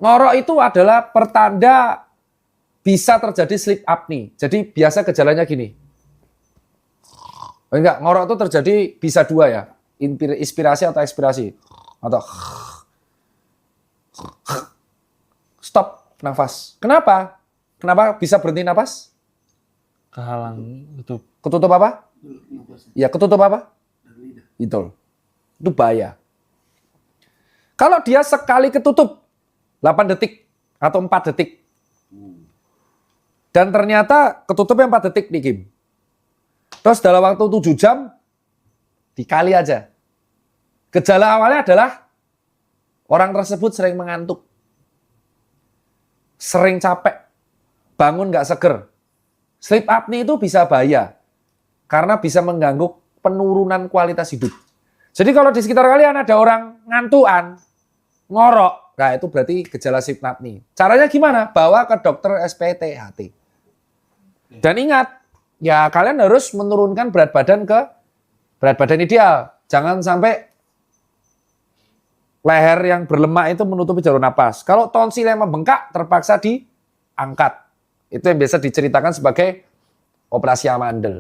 Ngorok itu adalah pertanda bisa terjadi sleep apnea. Jadi biasa gejalanya gini. Enggak, ngorok itu terjadi bisa dua ya. Inspirasi atau ekspirasi. Atau stop nafas. Kenapa? Kenapa bisa berhenti nafas? Kehalang tutup. Ketutup apa? Ya, ketutup apa? Itu bahaya. Kalau dia sekali ketutup 8 detik atau 4 detik. Dan ternyata ketutupnya 4 detik nih Kim. Terus dalam waktu 7 jam dikali aja. Gejala awalnya adalah orang tersebut sering mengantuk. Sering capek. Bangun nggak seger. Sleep apnea itu bisa bahaya. Karena bisa mengganggu penurunan kualitas hidup. Jadi kalau di sekitar kalian ada orang ngantuan, ngorok, nah itu berarti gejala sleep apnea. Caranya gimana? Bawa ke dokter SPTHT. Dan ingat, ya kalian harus menurunkan berat badan ke berat badan ideal. Jangan sampai leher yang berlemak itu menutupi jalur napas. Kalau tonsil yang membengkak terpaksa diangkat. Itu yang biasa diceritakan sebagai operasi amandel.